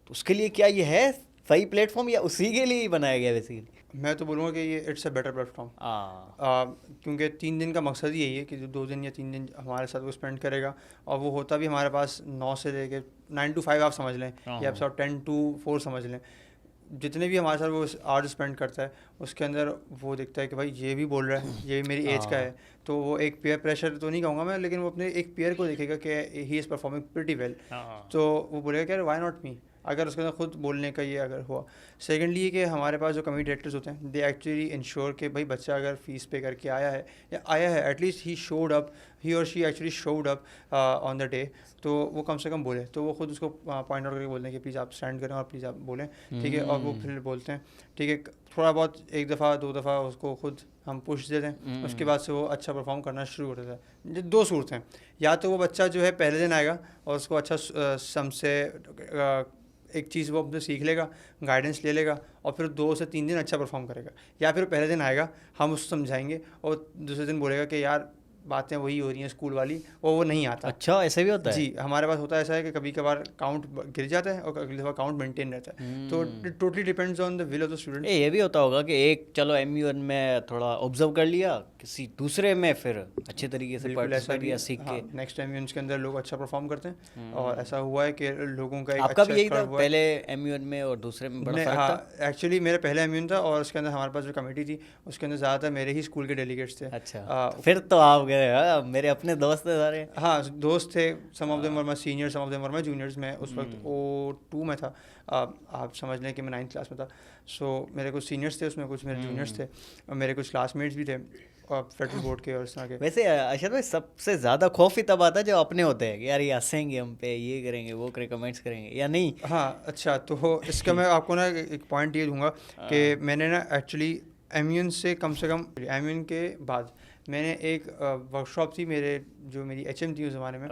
तो उसके लिए क्या ये है सही प्लेटफॉर्म, या उसी के लिए ही बनाया गया बेसिकली? मैं तो बोलूँगा कि ये इट्स अ बेटर प्लेटफॉर्म, क्योंकि 3 दिन का मकसद ही यही है कि जो 2 दिन या 3 दिन हमारे साथ वो स्पेंड करेगा, और वो होता भी हमारे पास 9 से लेके 9 to 5 आप समझ लें, या आप 10 to 4 समझ लें। जितने भी हमारे साथ वो आवर्स स्पेंड करता है, उसके अंदर वो दिखता है कि भाई ये भी बोल रहा है, ये भी मेरी एज का है, तो वो एक पीयर प्रेशर तो नहीं कहूँगा मैं, लेकिन वो अपने एक पीयर को देखेगा कि he is performing pretty well, तो वो बोलेगा कि यार व्हाई नॉट मी, अगर उसके अंदर खुद बोलने का ये अगर हुआ। सेकेंडली ये कि हमारे पास जो कमेटी डायरेक्टर्स होते हैं, दे एक्चुअली इंश्योर कि भाई बच्चा अगर फ़ीस पे करके आया है एटलीस्ट ही और she actually showed up on the day, तो वो कम से कम बोले, तो वो खुद उसको पॉइंट आउट करके बोलते हैं कि प्लीज़ आप स्टैंड करें और प्लीज़ आप बोलें, ठीक है। और वो फिर बोलते हैं, ठीक है, थोड़ा बहुत 1 दफ़ा 2 दफ़ा उसको खुद हम पुश देते हैं, उसके बाद से वो अच्छा परफॉर्म करना शुरू कर देता है। 2 सूरत हैं, या तो वो बच्चा जो है पहले दिन आएगा और उसको अच्छा समझे एक चीज़ वो अपने सीख लेगा, गाइडेंस ले लेगा, और फिर 2 से 3 दिन अच्छा परफॉर्म करेगा, या फिर पहले दिन आएगा हम उसको समझाएंगे और दूसरे दिन बोलेगा कि यार बातें वही हो रही हैं स्कूल वाली, वो नहीं आता। अच्छा, ऐसे भी होता है? जी, हमारे पास होता है ऐसा है कि कभी कभार काउंट गिर जाता है और अगली दफ़ा काउंट मेंटेन रहता है। तो it totally depends on the will of the student. ये भी होता होगा कि एक चलो MUN में थोड़ा ऑब्जर्व कर लिया, किसी दूसरे में फिर अच्छे तरीके से बिल्कुल ऐसा पार्टिसिपेट भी या है। सीख हाँ, के। नेक्स्ट टाइम के अंदर लोग अच्छा परफॉर्म करते हैं और ऐसा हुआ है कि लोगों का एक आपका अच्छा भी यही था, कर्व हुआ है। पहले MUN में और दूसरे में बड़ा नहीं, फर्क हाँ, था? एक्चुअली मेरा पहला एम्यून था और उसके अंदर हमारे पास जो कमेटी थी उसके अंदर ज़्यादातर मेरे ही स्कूल के डेलीगेट्स थे। अच्छा, तो फिर तो आप गए, हाँ, मेरे अपने दोस्त थे सारे। हाँ, दोस्त थे, some of them were my senior, some of them were my juniors. मैं उस वक्त O2 में था, आप समझ लें कि मैं 9th क्लास में था। सो मेरे कुछ सीनियर्स थे उसमें, कुछ मेरे जूनियर्स थे और मेरे कुछ क्लासमेट्स भी थे फेडरल बोर्ड के और इस तरह के। वैसे अरशद भाई, सबसे ज़्यादा खौफ ही तब आता है जब अपने होते हैं कि यार ये हंसेंगे हम पे, ये करेंगे, वो करेंगे, कमेंट्स करेंगे, या नहीं? हाँ, अच्छा, तो इसका मैं आपको ना एक पॉइंट ये दूंगा कि मैंने ना एक्चुअली एम्यून से कम एम्यून के बाद मैंने एक वर्कशॉप थी जो मेरी HM थी उस ज़माने में,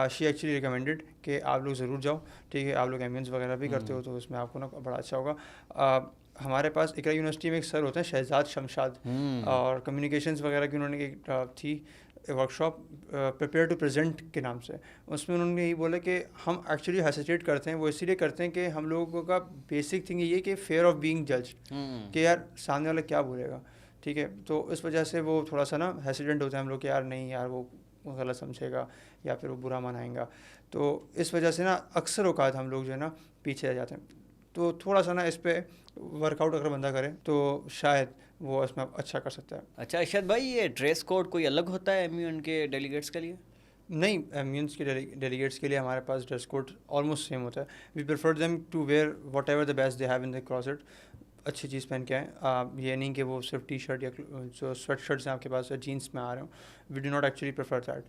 शी एक्चुअली रिकमेंडेड कि आप लोग ज़रूर जाओ, ठीक है, आप लोग एम्यून्स वगैरह भी करते हो तो उसमें आपको ना बड़ा अच्छा होगा। हमारे पास इकरा यूनिवर्सिटी में एक सर होते हैं शहजाद शमशाद, और कम्युनिकेशंस वगैरह की उन्होंने एक थी वर्कशॉप प्रिपेयर टू प्रेजेंट के नाम से। उसमें उन्होंने यही बोला कि हम एक्चुअली हेसिटेट करते हैं, वो इसीलिए करते हैं कि हम लोगों का बेसिक थिंग ये है कि फेयर ऑफ बीइंग जज, कि यार सामने वाला क्या बोलेगा, ठीक है। तो इस वजह से वो थोड़ा सा ना हेसिडेंट होते हैं हम लोग कि यार नहीं यार वो गलत समझेगा या फिर वो बुरा मनाएगा। तो इस वजह से ना अक्सर औकात हम लोग जो है ना पीछे रह जाते हैं। तो थोड़ा सा ना इस पर वर्कआउट अगर बंदा करे तो शायद वो इसमें अच्छा कर सकता है। अच्छा अरशद भाई, ये ड्रेस कोड कोई अलग होता है MUN के डेलीगेट्स के लिए? नहीं, एम्यून्स के डेलीगेट्स के लिए हमारे पास ड्रेस कोड ऑलमोस्ट सेम होता है। We prefer them to wear whatever the best they have in the closet. अच्छी चीज़ पहन के आएँ, ये नहीं कि वो सिर्फ T-शर्ट या जो स्वेट शर्ट्स हैं आपके पास या जीन्स में आ रहे हो। We do not actually prefer that,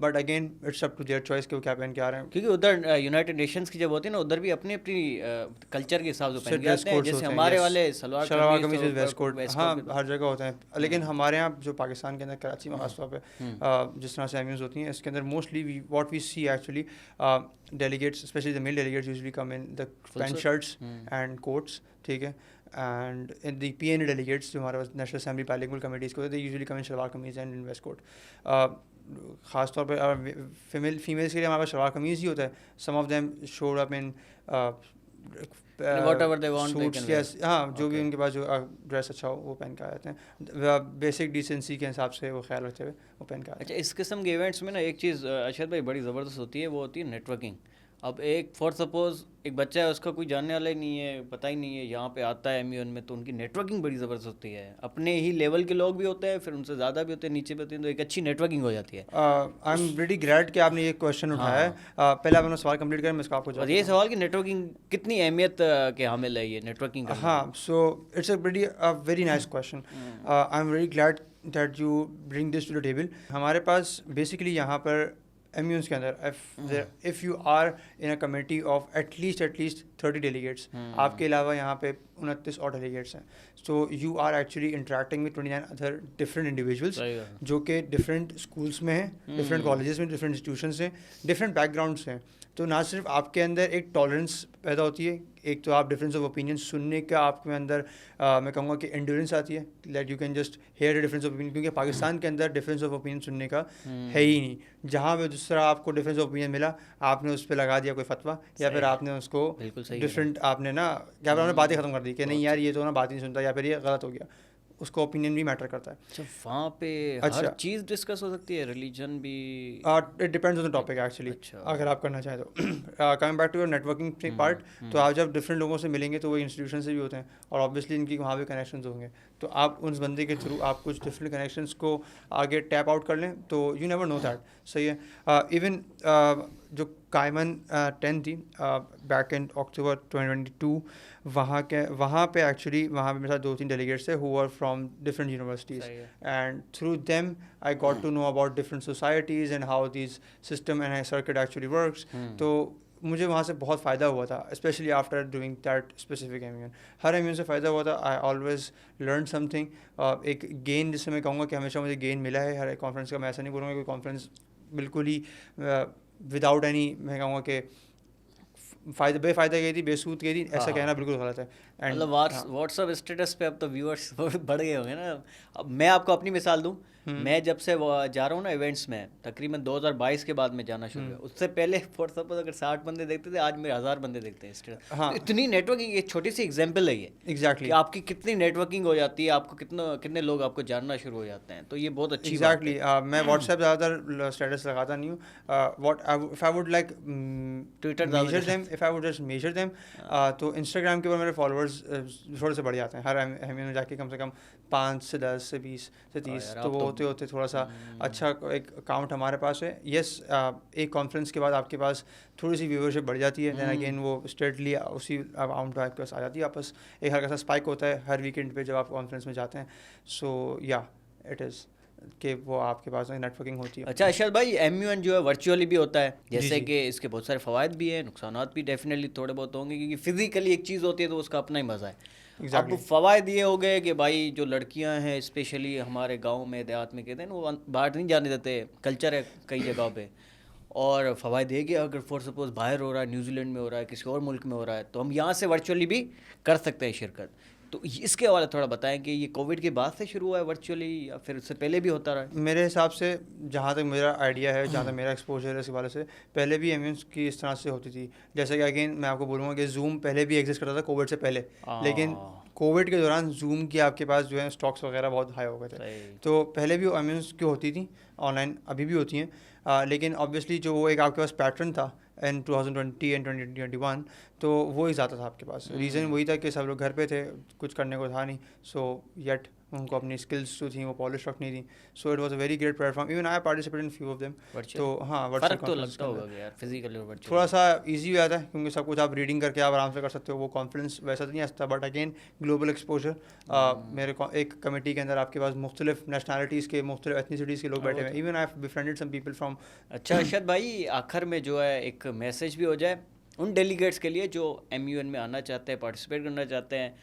but again it's up to their choice कि वो क्या पहन के आ रहे हैं। क्योंकि उधर यूनाइटेड नेशंस की जब होती है ना, उधर भी अपनी अपनी कल्चर के हिसाब से पहन के ड्रेस आते हैं, कोड्स जैसे होते हैं, हमारे yes। वाले सलवार शलवार कमीज कमीज तो वेस्ट कोट, वेस्ट हाँ, कोट हर जगह होते हैं। लेकिन हमारे यहाँ जो पाकिस्तान के अंदर कराची में खास तौर पे जिस तरह से एम्यूज होती हैं, इसके अंदर mostly what we see actually delegates, specially the male delegates usually come in the pant shirts and coats, ठीक है। And in the PNA delegates जो हमारे पास नेशनल असेंबली बाइलिंगुअल कमेटीज़ को, दे यूजुअली कम इन शलवार कमीज एंड इन वेस्ट कोट। ख़ास तौर पर फीमेल्स के लिए हमारे पास शलवार कमीज़ ही होता है। Some of them showed up in whatever they want they can wear. हाँ, जो भी उनके पास जो ड्रेस अच्छा हो वो पहन के आ जाते हैं, बेसिक डिसेंसी के हिसाब से वो ख्याल रखते हुए वो पहन के आते हैं। अच्छा, इस किस्म के इवेंट्स में ना एक चीज़ अरशद भाई बड़ी ज़बरदस्त होती है, वो होती है नेटवर्किंग। अब एक फॉर सपोज एक बच्चा है, उसका कोई जानने वाला ही नहीं है, पता ही नहीं है, यहाँ पे आता है MUN में, तो उनकी नेटवर्किंग बड़ी ज़बरदस्त होती है। अपने ही लेवल के लोग भी होते हैं, फिर उनसे ज़्यादा भी होते हैं, नीचे भी होते हैं, तो एक अच्छी नेटवर्किंग हो जाती है। आई एम वेरी ग्लैड कि आपने ये क्वेश्चन उठाया है। पहले आप अपना सवाल कंप्लीट करें, मैं इसका आपको और ये सवाल कि नेटवर्किंग कितनी अहमियत के हामिल है, ये नेटवर्किंग करना? हाँ, so it's a very nice question. I am very glad that you bring this to the table. हमारे पास बेसिकली यहाँ पर एम्यून्स के अंदर if you are in a committee of at least 30 delegates, आपके अलावा यहाँ पे 29 और डेलीगेट्स हैं, so you are actually interacting with 29 other different individuals जो कि डिफरेंट स्कूल्स में हैं, डिफरेंट कॉलेजेस में, डिफरेंट इंस्टीट्यूशंस हैं, डिफरेंट बैकग्राउंड्स हैं। तो ना सिर्फ आपके अंदर एक टॉलरेंस पैदा होती है, एक तो आप डिफरेंस ऑफ ओपिनियन सुनने का आपके अंदर मैं कहूँगा कि एंड्योरेंस आती है, that you can just hear difference of opinion, क्योंकि पाकिस्तान के अंदर डिफरेंस ऑफ ओपिनियन सुनने का है ही नहीं। जहाँ पे दूसरा आपको डिफरेंस ऑफ ओपिनियन मिला, आपने उस पर लगा दिया कोई फतवा, या फिर आपने उसको डिफरेंट आपने ना क्या आपने बातें ख़त्म कर दी कि नहीं यार ये तो ना बात नहीं सुनता, या फिर ये गलत हो गया। उसका ओपिनियन भी मैटर करता है। अच्छा, वहाँ पे हर चीज़ डिस्कस हो सकती है, रिलीजन भी? It depends on the topic actually, अगर आप करना चाहें तो। Coming back to your networking part, तो आप जब डिफरेंट लोगों से मिलेंगे तो वो इंस्टीट्यूशन से भी होते हैं और ऑब्वियसली इनकी वहाँ भी कनेक्शंस होंगे, तो आप उस बंदे के थ्रू आप कुछ डिफरेंट कनेक्शंस को आगे टैप आउट कर लें, तो यू नेवर नो दैट। सही है। इवन जो कायमन 10 थी बैक इन अक्टूबर 2022, वहाँ पे एक्चुअली वहाँ पे मेरे साथ 2-3 डेलीगेट्स थे who were from different universities, and through them I got to know about different societies and how this system and circuit actually works. तो मुझे वहाँ से बहुत फ़ायदा हुआ था, specially after doing that specific MUN. हर एम्यून से फ़ायदा हुआ था। I always learn something. एक गेन जिससे मैं कहूँगा कि हमेशा मुझे गेन मिला है हर एक कॉन्फ्रेंस का। मैं ऐसा नहीं बोलूँगा कोई कॉन्फ्रेंस बिल्कुल ही विदाउट एनी, मैं कहूँगा कि बेफ़ायदा गई थी, बेसूद गई थी, ऐसा कहना बिल्कुल गलत है। मतलब व्हाट्सअप स्टेटस पे अब तो व्यूअर्स बढ़ गए होंगे ना। अब मैं आपको अपनी मिसाल दूं, मैं जब से जा रहा हूँ ना इवेंट्स में, तकरीबन 2022 के बाद में जाना शुरू हुआ। उससे पहले व्हाट्सएप पर अगर 60 बंदे देखते थे, आज मेरे 1000 बंदे देखते हैं स्टेटस। हाँ, तो इतनी नेटवर्किंग, ये छोटी सी एग्जांपल है ये एग्जैक्टली कि आपकी कितनी नेटवर्किंग हो जाती है, आपको कितने लोग आपको जानना शुरू हो जाते हैं। तो ये बहुत अच्छी बात है। एग्जैक्टली मैं व्हाट्सएप ज़्यादातर स्टेटस लगाता नहीं हूँ. If I would like Twitter measure them, if I would just measure them, तो इंस्टाग्राम के ऊपर मेरे फॉलोअर्स थोड़े से बढ़ जाते हैं हर महीने में जाके, कम से कम 5 से 10 से 20 से 30. तो वो होते होते थोड़ा सा अच्छा एक अकाउंट हमारे पास है. यस, एक कॉन्फ्रेंस के बाद आपके पास थोड़ी सी व्यूवरशिप बढ़ जाती है, देन अगेन वो स्ट्रेटली उसी अमाउंट आपके पास आ जाती है वापस. एक हल्का सा स्पाइक होता है हर वीकेंड पे जब आप कॉन्फ्रेंस में जाते हैं. सो या इट इज़ कि वो आपके पास नेटवर्किंग होती है. अच्छा अरशद भाई, MUN जो है वर्चुअली भी होता है, जैसे जी. कि इसके बहुत सारे फ़वाद भी हैं, नुकसान भी डेफिनेटली थोड़े बहुत होंगे, क्योंकि फिजिकली एक चीज़ होती है तो उसका अपना ही मज़ा है. Exactly. अब फ़वाद ये हो गए कि भाई जो लड़कियां हैं स्पेशली हमारे गांव में देहात में, कहते हैं ना, वो बाहर नहीं जाने देते, कल्चर है कई जगह पे. और फ़वाद ये कि अगर फॉर सपोज बाहर हो रहा है, न्यूजीलैंड में हो रहा है, किसी और मुल्क में हो रहा है, तो हम यहाँ से वर्चुअली भी कर सकते हैं शिरकत. तो इसके हवाले थोड़ा बताएं कि ये कोविड के बाद से शुरू हुआ है वर्चुअली या फिर उससे पहले भी होता रहा है? मेरे हिसाब से जहाँ तक मेरा आइडिया है, जहाँ तक मेरा एक्सपोजर है, इस वाले से पहले भी एम्यून्स की इस तरह से होती थी. जैसे कि अगेन मैं आपको बोलूँगा कि जूम पहले भी एग्जिस्ट करता था कोविड से पहले, लेकिन कोविड के दौरान जूम की आपके पास जो है स्टॉक्स वगैरह बहुत हाई हो गए थे. तो पहले भी एम्यून्स की होती थी ऑनलाइन, अभी भी होती हैं. लेकिन ऑब्वियसली जो वो एक आपके पास पैटर्न था इन 2020 एंड 2021, तो वो ही ज़्यादा था आपके पास. रीज़न वही था कि सब लोग घर पे थे, कुछ करने को था नहीं. सो येट उनको अपनी स्किल्स जो थी वो पॉलिश रखनी थी. So it was a very great platform. Even I participate in few of them. तो हाँ, फर्क तो लगता होगा यार फिजिकल और वर्चुअल. थोड़ा सा इजी हो जाता है क्योंकि सब कुछ आप रीडिंग करके आप आराम से कर सकते हो. वो कॉन्फिडेंस वैसा तो नहीं आता, बट अगेन ग्लोबल एक्सपोजर. मेरे एक कमेटी के अंदर आपके पास मुख्तलिफ नेशनैलिटीज़ के, मुख्तलिफ एथनिसिटीज़ के लोग बैठे हुए. Even I have befriended some people from. अच्छा अरशद भाई, आखिर में जो है एक मैसेज भी हो जाए उन डेलीगेट्स के लिए जो MUN में आना चाहते हैं, पार्टिसिपेट करना चाहते हैं.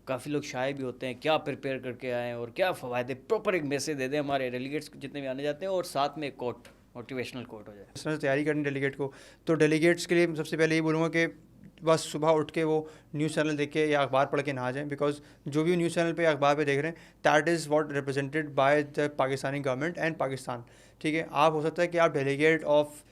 काफ़ी लोग शाये भी होते हैं, क्या प्रिपेयर करके आएँ और क्या फ़वादे, प्रॉपर एक मैसेज दे दें हमारे डेलीगेट्स जितने भी आने जाते हैं, और साथ में एक कोट, मोटिवेशनल कोट हो जाए. इस तरह से तैयारी करनी डेलीगेट को. तो डेलीगेट्स के लिए सबसे पहले ये बोलूँगा कि बस सुबह उठ के वो न्यूज़ चैनल देख के या अखबार पढ़ के ना आ जाएँ, बिकॉज जो भी न्यूज़ चैनल पे या अखबार पे देख रहे हैं, that is what represented by the Pakistani government and Pakistan. ठीक है, आप हो सकता है कि आप डेलीगेट ऑफ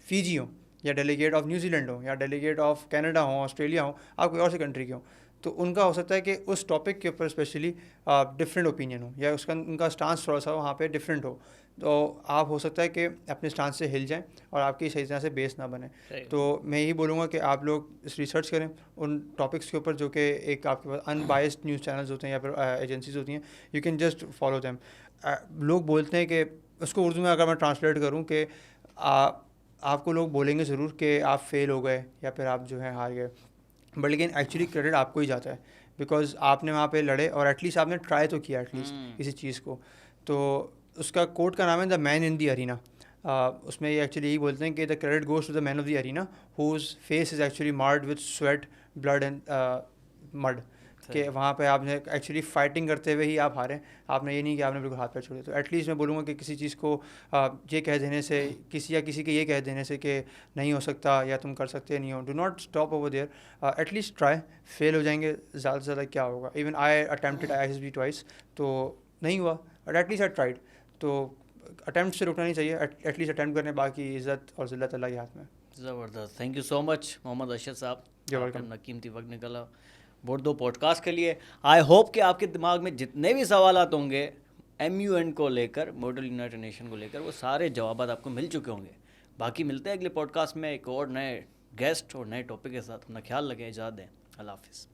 फीजी हो, या डेलीगेट ऑफ न्यूजीलैंड हो, या डेलीगेट ऑफ कनाडा हो, ऑस्ट्रेलिया हो, आप कोई और से कंट्री के हो. तो उनका हो सकता है कि उस टॉपिक के ऊपर स्पेशली डिफरेंट ओपिनियन हो, या उसका उनका स्टांस थोड़ा सा वहाँ पे डिफरेंट हो. तो आप हो सकता है कि अपने स्टांस से हिल जाएं और आपकी सही तरह से बेस ना बने. तो मैं यही बोलूँगा कि आप लोग इस रिसर्च करें उन टॉपिक्स के ऊपर जो कि एक आपके पास अनबायस्ड न्यूज़ चैनल्स होते हैं या फिर एजेंसीज होती हैं. You can just follow them. लोग बोलते हैं कि उसको उर्दू में अगर मैं ट्रांसलेट करूँ कि आपको लोग बोलेंगे ज़रूर कि आप फेल हो गए या फिर आप जो है हार गए, बट लेकिन एक्चुअली क्रेडिट आपको ही जाता है, बिकॉज आपने वहाँ पे लड़े और एटलीस्ट आपने ट्राई तो किया एटलीस्ट किसी चीज़ को. तो उसका कोट का नाम है the man in the arena. उसमें ये एक्चुअली यही बोलते हैं कि the credit goes to the man of the arena whose face is actually marred with sweat, blood and mud. कि वहाँ पे आपने एक्चुअली फाइटिंग करते हुए ही आप हारे. आपने ये नहीं कि आपने बिल्कुल हाथ पैर छोड़े. तो एटलीस्ट मैं बोलूँगा कि किसी चीज़ को ये कह देने से, किसी के ये कह देने से कि नहीं हो सकता या तुम कर सकते नहीं हो, do not stop over there. At least try. Fail हो जाएंगे ज़्यादा से ज़्यादा क्या होगा. Even I attempted ISSB twice, तो नहीं हुआ, बट एटलीस्ट आई ट्राइड. तो अटैम्प्ट से रुकना नहीं चाहिए, एटलीस्ट अटैम्प्ट करने, बाकी इज़्ज़त और ज़िल्लत अल्लाह के हाथ में. ज़बरदस्त. Thank you so much Mohammad Arshad साहब, वेलकम. कीमती वक्त निकाला बोर्डो पॉडकास्ट के लिए. आई होप कि आपके दिमाग में जितने भी सवालात होंगे MUN को लेकर, मॉडल यूनाइटेड नेशन को लेकर, वो सारे जवाब आपको मिल चुके होंगे. बाकी मिलते हैं अगले पॉडकास्ट में एक और नए गेस्ट और नए टॉपिक के साथ. अपना ख्याल रखें, इजाज़त दें. अल्लाह हाफिज़.